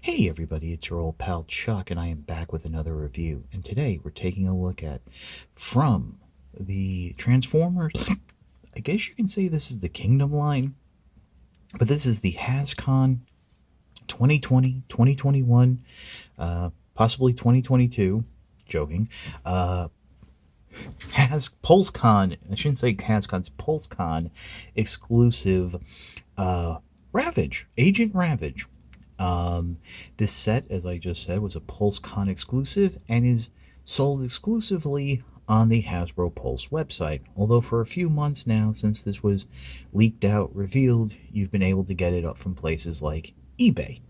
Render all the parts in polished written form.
Hey everybody, it's your old pal Chuck, and I am back with another review. And today we're taking a look at from the Transformers. I guess you can say this is the Kingdom line, but this is the HasCon 2020, 2021, possibly 2022. Joking. Has Pulsecon, I shouldn't say HasCon, it's Pulsecon exclusive Ravage, Agent Ravage. This set, as I just said, was a PulseCon exclusive and is sold exclusively on the Hasbro Pulse website. Although for a few months now, since this was leaked out, revealed, you've been able to get it up from places like eBay.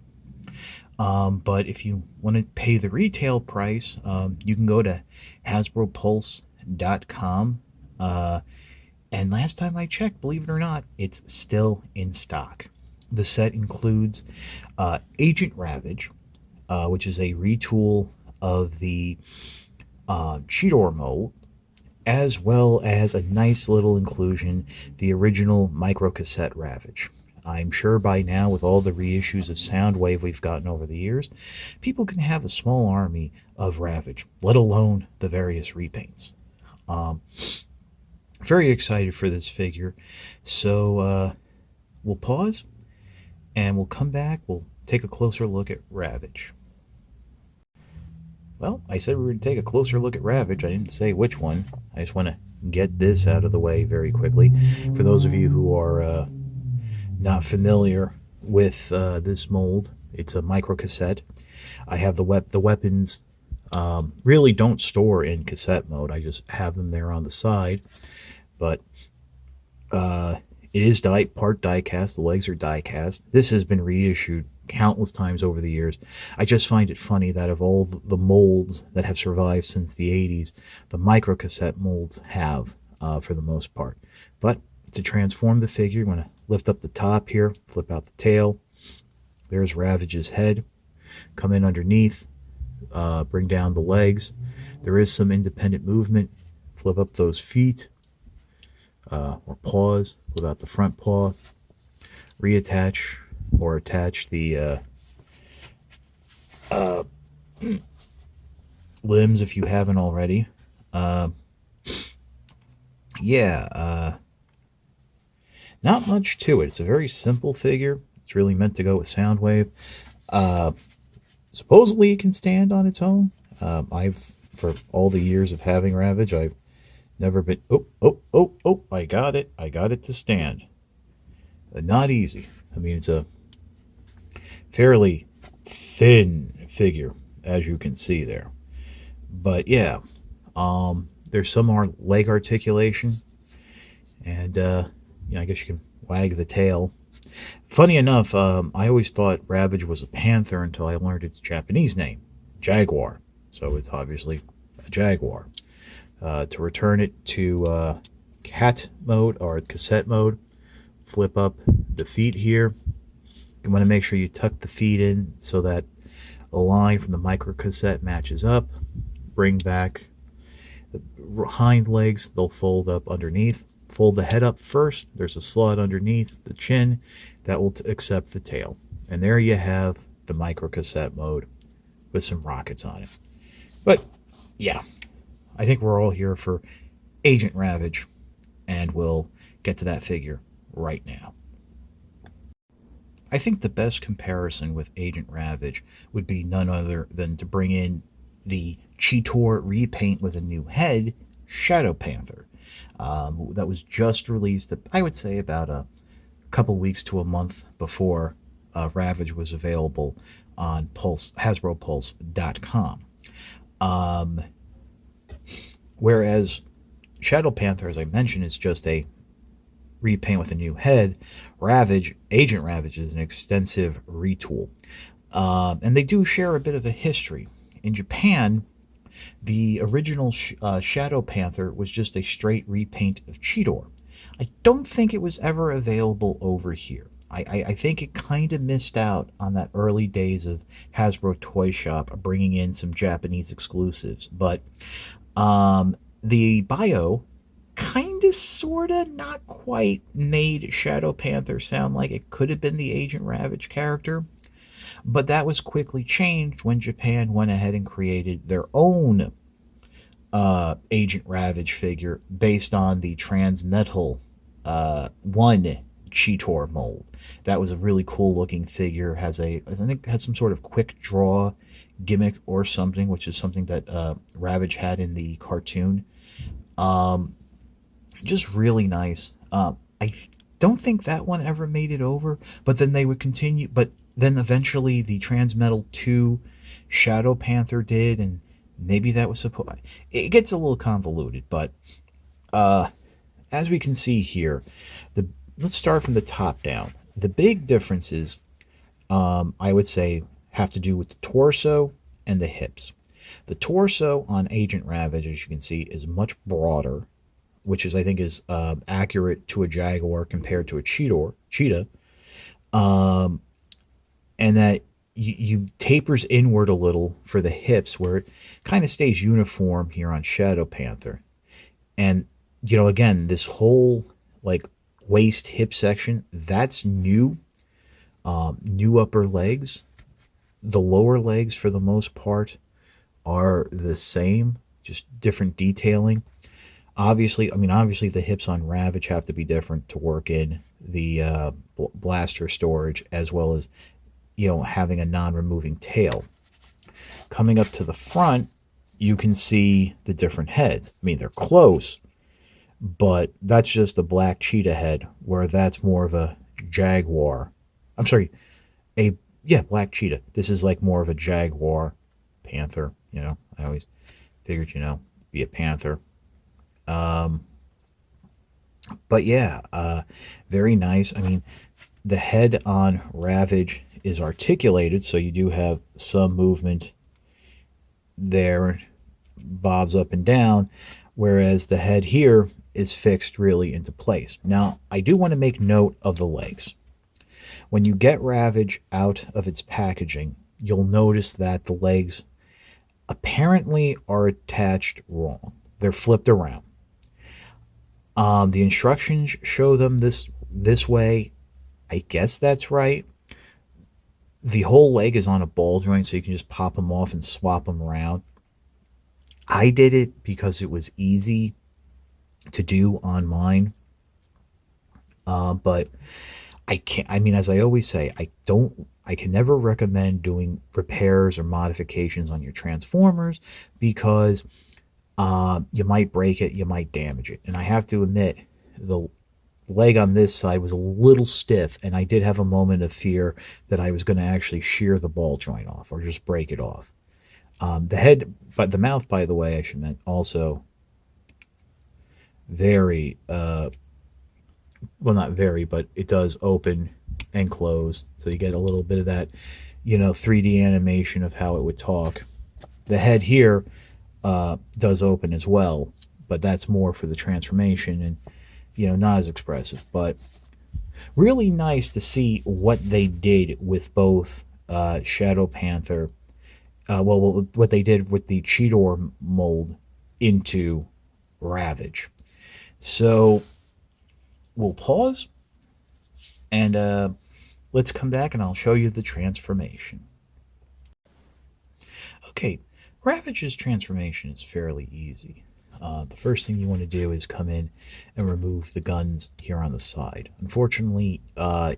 But if you want to pay the retail price, you can go to HasbroPulse.com. And last time I checked, believe it or not, it's still in stock. The set includes Agent Ravage, which is a retool of the Cheetor mold, as well as a nice little inclusion, the original microcassette Ravage. I'm sure by now, with all the reissues of Soundwave we've gotten over the years, people can have a small army of Ravage, let alone the various repaints. Very excited for this figure, so we'll pause and we'll come back. We'll take a closer look at Ravage. Well, I said we were going to take a closer look at Ravage. I didn't say which one. I just want to get this out of the way very quickly. For those of you who are not familiar with this mold, it's a microcassette. I have the weapons really don't store in cassette mode. I just have them there on the side. But it is part die-cast. The legs are die-cast. This has been reissued countless times over the years. I just find it funny that of all the molds that have survived since the 80s, the microcassette molds have, for the most part. But to transform the figure, you want to lift up the top here, flip out the tail. There's Ravage's head. Come in underneath, bring down the legs. There is some independent movement. Flip up those feet. Or paws, flip out the front paw, reattach or attach the limbs if you haven't already. Not much to it. It's a very simple figure. It's really meant to go with Soundwave. Supposedly it can stand on its own. For all the years of having Ravage, I've never been... Oh, I got it. I got it to stand. Not easy. I mean, it's a fairly thin figure, as you can see there. But yeah, there's some leg articulation. And, I guess you can wag the tail. Funny enough, I always thought Ravage was a panther until I learned its Japanese name, Jaguar. So it's obviously a Jaguar. To return it to cat mode or cassette mode, flip up the feet here. You want to make sure you tuck the feet in so that a line from the microcassette matches up. Bring back the hind legs, they'll fold up underneath. Fold the head up first. There's a slot underneath the chin that will accept the tail. And there you have the microcassette mode with some rockets on it. But yeah, I think we're all here for Agent Ravage, and we'll get to that figure right now. I think the best comparison with Agent Ravage would be none other than to bring in the Cheetor repaint with a new head, Shadow Panther, that was just released, I would say, about a couple weeks to a month before Ravage was available on HasbroPulse.com. Whereas Shadow Panther, as I mentioned, is just a repaint with a new head. Agent Ravage is an extensive retool. And they do share a bit of a history. In Japan, the original Shadow Panther was just a straight repaint of Cheetor. I don't think it was ever available over here. I think it kind of missed out on that early days of Hasbro Toy Shop bringing in some Japanese exclusives. But the bio kind of, sort of, not quite made Shadow Panther sound like it could have been the Agent Ravage character. But that was quickly changed when Japan went ahead and created their own Agent Ravage figure based on the Transmetal 1 Cheetor mold. That was a really cool looking figure. I think has some sort of quick draw gimmick or something, which is something that Ravage had in the cartoon. Just really nice. I don't think that one ever made it over, but then they would continue. But then eventually the Transmetal 2 Shadow Panther did, and maybe that was supposed. It gets a little convoluted, but as we can see here, let's start from the top down. The big differences, I would say, have to do with the torso and the hips. The torso on Agent Ravage, as you can see, is much broader, which I think is accurate to a jaguar compared to a cheetah, and that you tapers inward a little for the hips, where it kind of stays uniform here on Shadow Panther. And again, this whole like waist hip section, that's new. New upper legs. The lower legs, for the most part, are the same, just different detailing. Obviously the hips on Ravage have to be different to work in the blaster storage, as well as having a non-removing tail. Coming up to the front, you can see the different heads. I mean, they're close, but that's just a black cheetah head, where that's more of a jaguar. I'm sorry, black cheetah. This is like more of a jaguar panther. I always figured, be a panther. But yeah, very nice. I mean, the head on Ravage is articulated, so you do have some movement there, bobs up and down, whereas the head here is fixed really into place. Now, I do want to make note of the legs. When you get Ravage out of its packaging, you'll notice that the legs apparently are attached wrong. They're flipped around. The instructions show them this way. I guess that's right. The whole leg is on a ball joint, so you can just pop them off and swap them around. I did it because it was easy to do on mine. But I can't. I mean, as I always say, I can never recommend doing repairs or modifications on your Transformers, because you might break it, you might damage it. And I have to admit, the leg on this side was a little stiff, and I did have a moment of fear that I was going to actually shear the ball joint off or just break it off. The head, but the mouth, by the way, I should mention, also very, well, not very, but it does open and close, so you get a little bit of that, 3D animation of how it would talk. The head here does open as well, but that's more for the transformation, and not as expressive. But really nice to see what they did with both Shadow Panther, what they did with the Cheetor mold into Ravage. So we'll pause, and let's come back and I'll show you the transformation. Okay, Ravage's transformation is fairly easy. The first thing you want to do is come in and remove the guns here on the side. Unfortunately,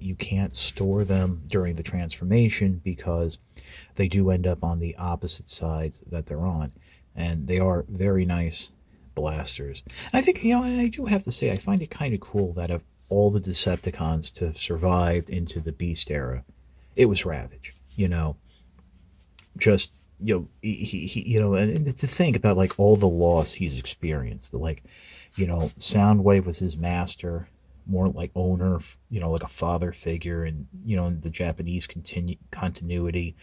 you can't store them during the transformation because they do end up on the opposite sides that they're on, and they are very nice blasters. And I think, I do have to say, I find it kind of cool that of all the Decepticons to have survived into the Beast era, it was Ravage. Just he and to think about like all the loss he's experienced. Soundwave was his master, more like owner, like a father figure, and in the Japanese continuity,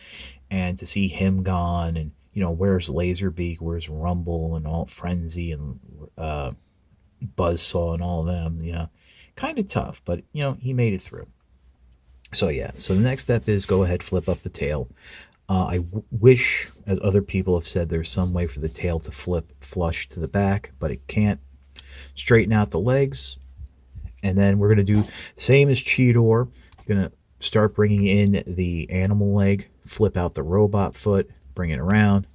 and to see him gone, and where's Laserbeak, where's Rumble, and all Frenzy, and Buzzsaw, and all of them, kind of tough, but he made it through. So yeah, so the next step is go ahead, flip up the tail. I wish, as other people have said, there's some way for the tail to flip flush to the back, but it can't. Straighten out the legs, and then we're going to do same as Cheetor. You're going to start bringing in the animal leg, flip out the robot foot, bring it around,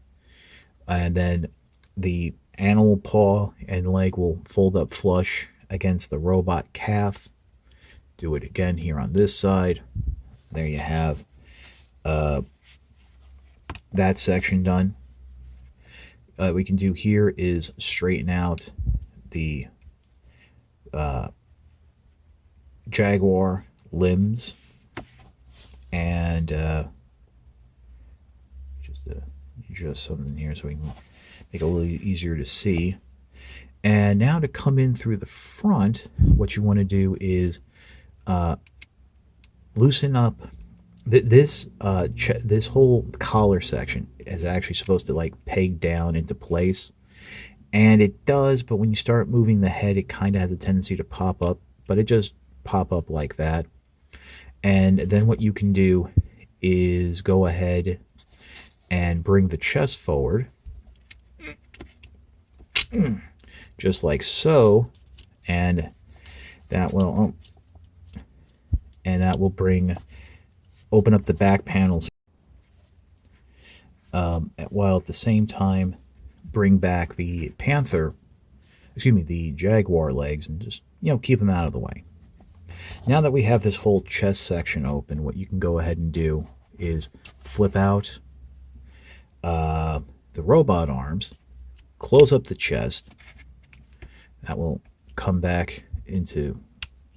and then the animal paw and leg will fold up flush against the robot calf. Do it again here on this side. There you have that section done. We can do here is straighten out the Jaguar limbs and just adjust something here so we can make it a little easier to see. And now to come in through the front, what you want to do is loosen up this whole collar section is actually supposed to like peg down into place, and it does, but when you start moving the head, it kind of has a tendency to pop up, but it just pop up like that. And then what you can do is go ahead and bring the chest forward just like so, and that will open up the back panels, while at the same time bring back the the Jaguar legs, and just keep them out of the way. Now that we have this whole chest section open, what you can go ahead and do is flip out the robot arms, close up the chest. That will come back into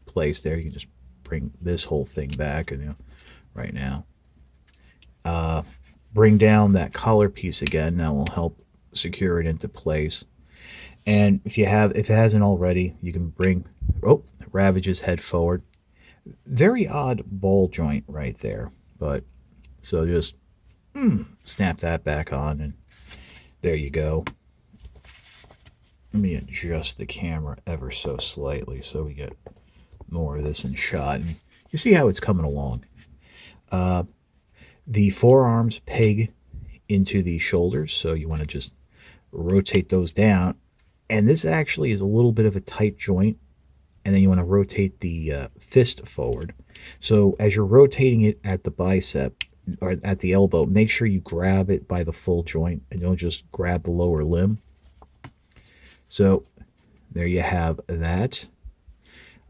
place there. You can just bring this whole thing back, and right now bring down that collar piece again. That will help secure it into place. And if it hasn't already, you can bring Ravage's head forward. Very odd ball joint right there, but so just snap that back on, and there you go. Let me adjust the camera ever so slightly so we get more of this in shot. And you see how it's coming along. The forearms peg into the shoulders, so you want to just rotate those down. And this actually is a little bit of a tight joint. And then you want to rotate the fist forward. So as you're rotating it at the bicep or at the elbow, make sure you grab it by the full joint and don't just grab the lower limb. So there you have that.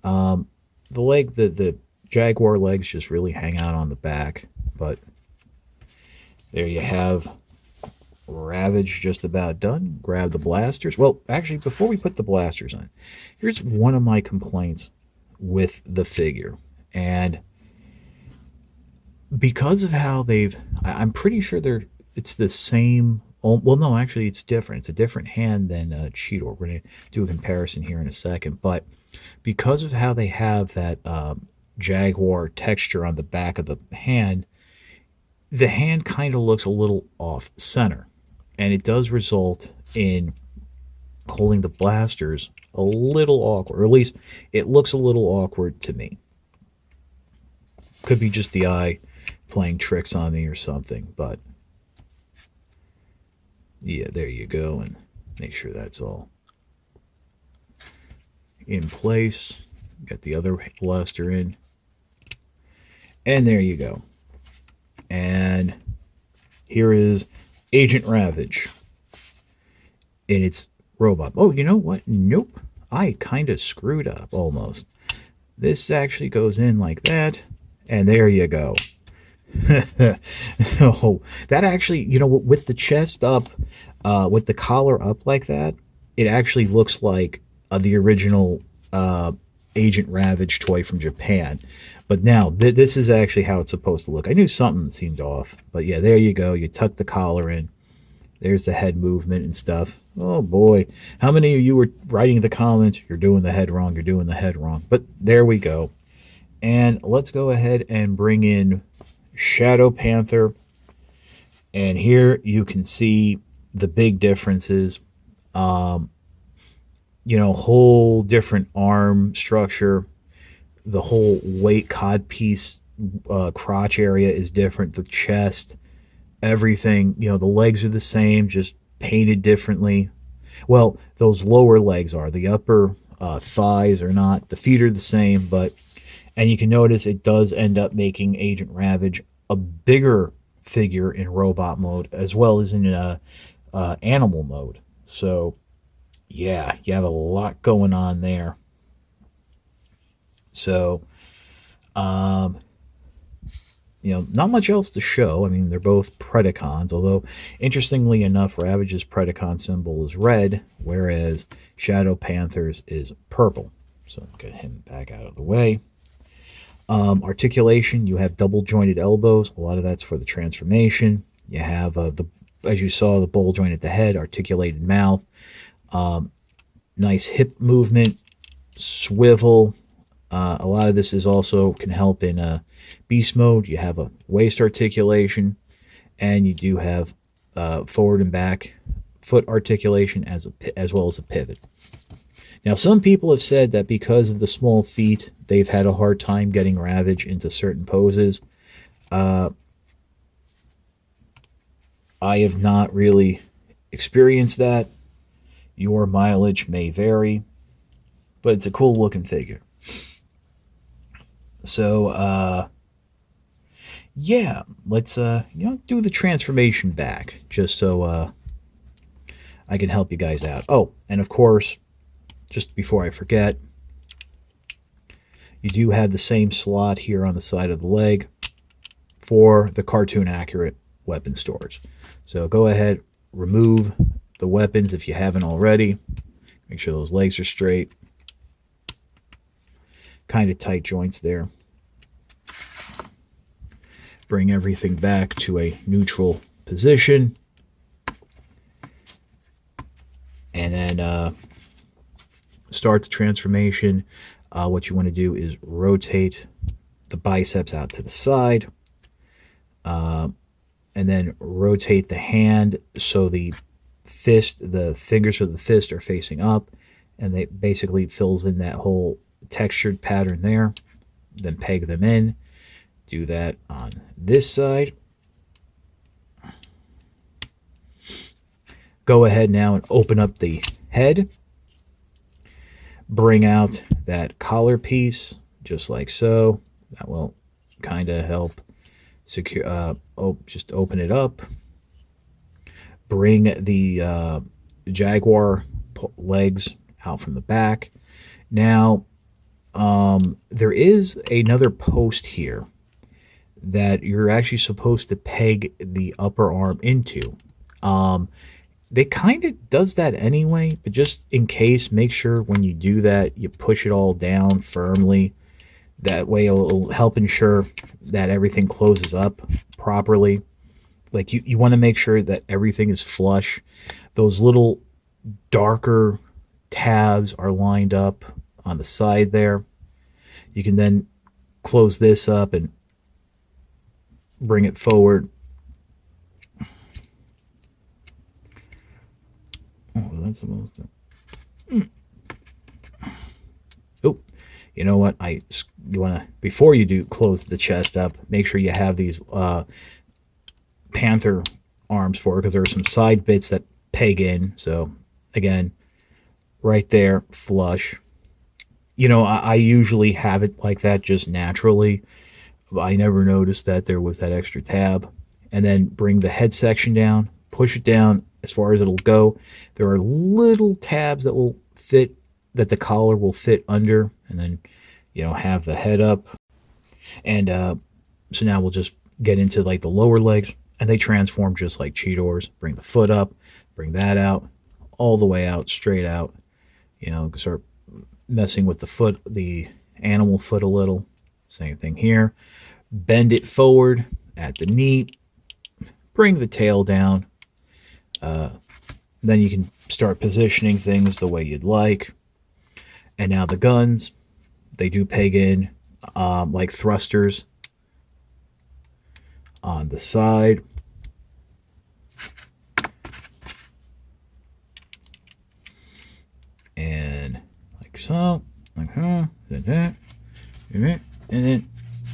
The leg, the Jaguar legs just really hang out on the back, but there you have Ravage just about done. Grab the blasters. Well, actually, before we put the blasters on, here's one of my complaints with the figure. And because of how I'm pretty sure it's the same. Well, no, actually, it's different. It's a different hand than Cheetor. We're going to do a comparison here in a second. But because of how they have that Jaguar texture on the back of the hand kind of looks a little off center. And it does result in holding the blasters a little awkward, or at least it looks a little awkward to me. Could be just the eye playing tricks on me or something, but yeah, there you go, and make sure that's all in place. Got the other blaster in, and there you go. And here is Agent Ravage in its robot. Oh, you know what? Nope. I kind of screwed up almost. This actually goes in like that, and there you go. Oh, that actually, with the chest up, with the collar up like that, it actually looks like the original Agent Ravage toy from Japan. But now, this is actually how it's supposed to look. I knew something seemed off. But yeah, there you go. You tuck the collar in. There's the head movement and stuff. Oh boy. How many of you were writing in the comments, you're doing the head wrong, you're doing the head wrong. But there we go. And let's go ahead and bring in Shadow Panther. And here you can see the big differences. Whole different arm structure. The whole weight codpiece crotch area is different. The chest, everything, the legs are the same, just painted differently. Well, those lower legs are. The upper thighs are not. The feet are the same, but And you can notice it does end up making Agent Ravage a bigger figure in robot mode as well as in animal mode. So, yeah, you have a lot going on there. So, not much else to show. I mean, they're both Predacons, although, interestingly enough, Ravage's Predacon symbol is red, whereas Shadow Panther's is purple. So, get him back out of the way. Articulation, you have double jointed elbows. A lot of that's for the transformation. You have as you saw, the bowl joint at the head, articulated mouth, nice hip movement, swivel. A lot of this is also can help in beast mode. You have a waist articulation, and you do have forward and back foot articulation as well as a pivot. Now, some people have said that because of the small feet, they've had a hard time getting Ravage into certain poses. I have not really experienced that. Your mileage may vary, but it's a cool looking figure. So, yeah, let's do the transformation back, just so I can help you guys out. Oh, and of course, just before I forget, you do have the same slot here on the side of the leg for the cartoon accurate weapon storage. So go ahead, remove the weapons if you haven't already. Make sure those legs are straight. Kind of tight joints there. Bring everything back to a neutral position. And then start the transformation. What you want to do is rotate the biceps out to the side. And then rotate the hand so the fingers of the fist are facing up. And they basically fills in that whole textured pattern there. Then peg them in. Do that on this side. Go ahead now and open up the head. Bring out that collar piece, just like so. That will kind of help secure. Just open it up. Bring the Jaguar legs out from the back. Now, there is another post here that you're actually supposed to peg the upper arm into. They kind of does that anyway, but just in case, make sure when you do that, you push it all down firmly. That way it'll help ensure that everything closes up properly. Like you want to make sure that everything is flush. Those little darker tabs are lined up on the side there. You can then close this up and bring it forward. Oh, that's supposed to. Oh, you know what? You want to, before you do close the chest up, make sure you have these Panther arms for it, because there are some side bits that peg in. So again, right there, flush. I usually have it like that just naturally. I never noticed that there was that extra tab. And then bring the head section down, push it down as far as it'll go. There are little tabs that will fit, that the collar will fit under, and then, have the head up. And so now we'll just get into like the lower legs, and they transform just like Cheetor's. Bring the foot up, bring that out, all the way out, straight out. Start messing with the foot, the animal foot a little. Same thing here. Bend it forward at the knee. Bring the tail down. Then you can start positioning things the way you'd like. And now the guns, they do peg in like thrusters on the side. And like so, like that,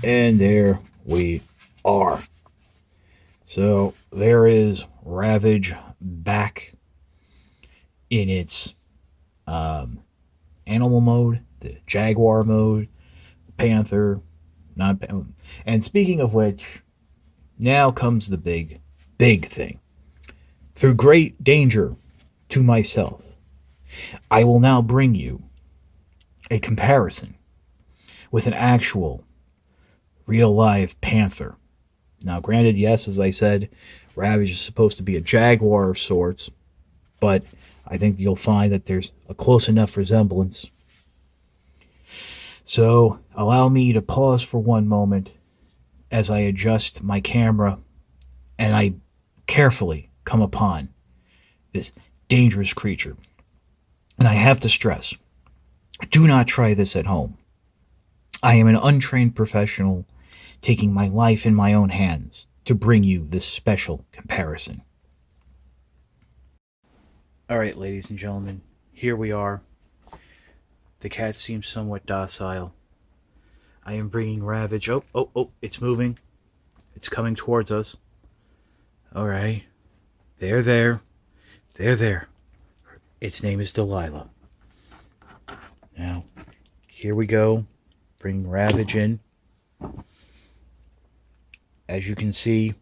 and there we are. So there is Ravage back in its animal mode, the Jaguar mode, Panther, not. And speaking of which, now comes the big thing. Through great danger to myself, I will now bring you a comparison with an actual, real live panther. Now, granted, yes, as I said, Ravage is supposed to be a jaguar of sorts, but I think you'll find that there's a close enough resemblance. So, allow me to pause for one moment as I adjust my camera and I carefully come upon this dangerous creature. And I have to stress, do not try this at home. I am an untrained professional taking my life in my own hands to bring you this special comparison. All right, ladies and gentlemen, here we are. The cat seems somewhat docile. I am bringing Ravage. Oh, it's moving. It's coming towards us. All right. There. Its name is Delilah. Now, here we go. Bring Ravage in. As you can see,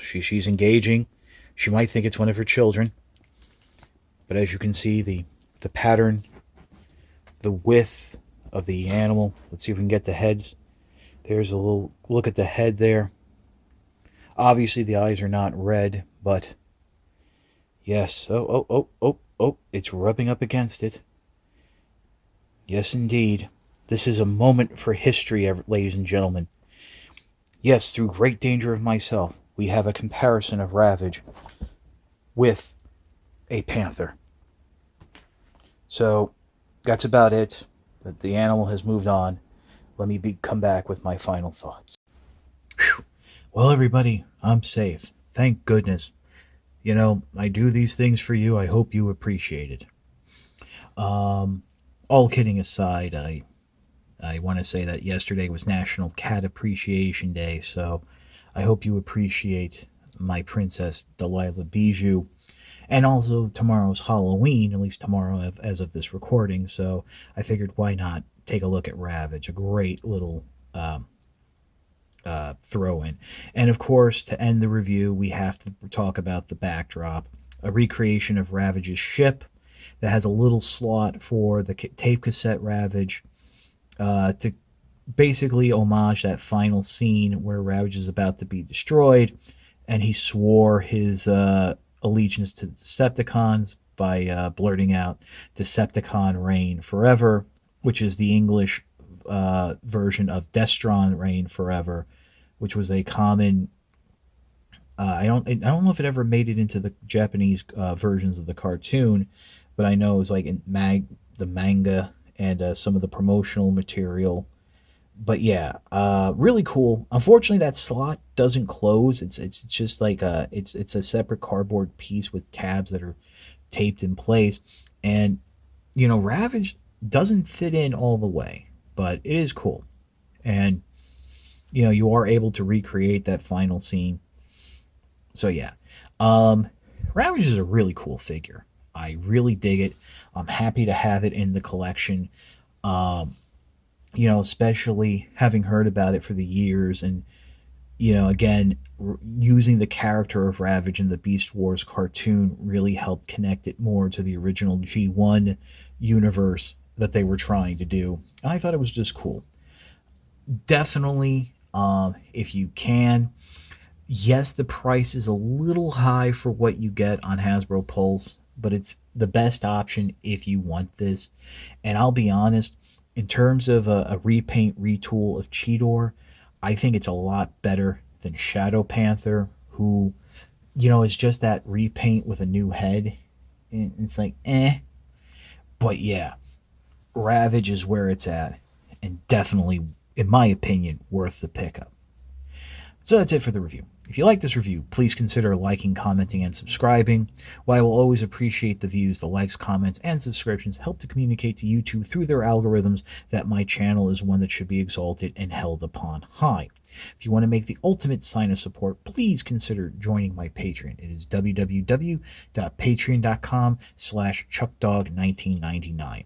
she's engaging. She might think it's one of her children. But as you can see, the pattern, the width of the animal. Let's see if we can get the heads. There's a little look at the head there. Obviously, the eyes are not red, but yes. Oh. It's rubbing up against it. Yes, indeed. This is a moment for history, ladies and gentlemen. Yes, through great danger of myself, we have a comparison of Ravage with a panther. So, that's about it. The animal has moved on. Let me come back with my final thoughts. Whew. Well, everybody, I'm safe. Thank goodness. You know, I do these things for you. I hope you appreciate it. All kidding aside, I want to say that yesterday was National Cat Appreciation Day, so I hope you appreciate my princess Delilah Bijou. And also tomorrow's Halloween, at least tomorrow as of this recording, so I figured why not take a look at Ravage, a great little throw in. And of course, to end the review, we have to talk about the backdrop, a recreation of Ravage's ship that has a little slot for the tape cassette Ravage to basically homage that final scene where Ravage is about to be destroyed, and he swore his allegiance to the Decepticons by blurting out Decepticon reign forever, which is the English version of Destron reign forever, which was a common I don't know if it ever made it into the Japanese versions of the cartoon, but I know it was like in the manga and some of the promotional material. But yeah, really cool. Unfortunately, that slot doesn't close. It's just like it's a separate cardboard piece with tabs that are taped in place, and Ravage doesn't fit in all the way, but it is cool, and you are able to recreate that final scene. So yeah, Ravage is a really cool figure. I really dig it. I'm happy to have it in the collection. Especially having heard about it for the years, and again, using the character of Ravage in the Beast Wars cartoon really helped connect it more to the original G1 universe that they were trying to do. And I thought it was just cool. Definitely, if you can. Yes, the price is a little high for what you get on Hasbro Pulse, but it's the best option if you want this. And I'll be honest, in terms of a repaint, retool of Cheetor, I think it's a lot better than Shadow Panther, who, is just that repaint with a new head. And it's like, eh. But yeah, Ravage is where it's at, and definitely, in my opinion, worth the pickup. So that's it for the review. If you like this review, please consider liking, commenting, and subscribing. While I will always appreciate the views, the likes, comments, and subscriptions help to communicate to YouTube through their algorithms that my channel is one that should be exalted and held upon high. If you want to make the ultimate sign of support, please consider joining my Patreon. It is www.patreon.com/chuckdog1999.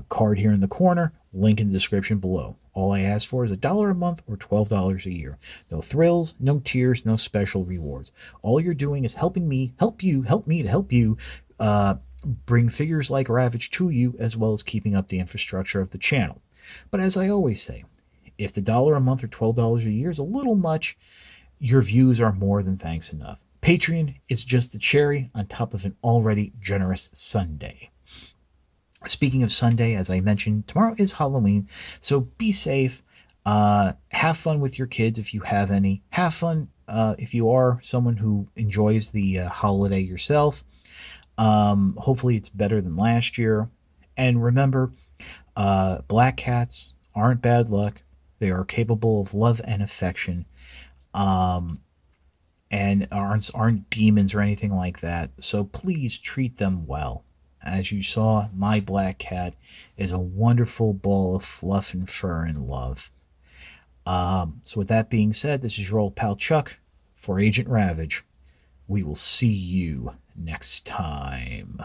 Card here in the corner, link in the description below. All I ask for is $1 a month or $12 a year. No thrills, no tiers, no special rewards. All you're doing is helping me help you, help me to help you bring figures like Ravage to you, as well as keeping up the infrastructure of the channel. But as I always say, if the $1 a month or $12 a year is a little much, your views are more than thanks enough. Patreon is just the cherry on top of an already generous Sunday. Speaking of Sunday, as I mentioned, tomorrow is Halloween, so be safe. Have fun with your kids if you have any. Have fun if you are someone who enjoys the holiday yourself. Hopefully it's better than last year. And remember, black cats aren't bad luck. They are capable of love and affection, and aren't demons or anything like that. So please treat them well. As you saw, my black cat is a wonderful ball of fluff and fur and love. So with that being said, this is your old pal Chuck for Agent Ravage. We will see you next time.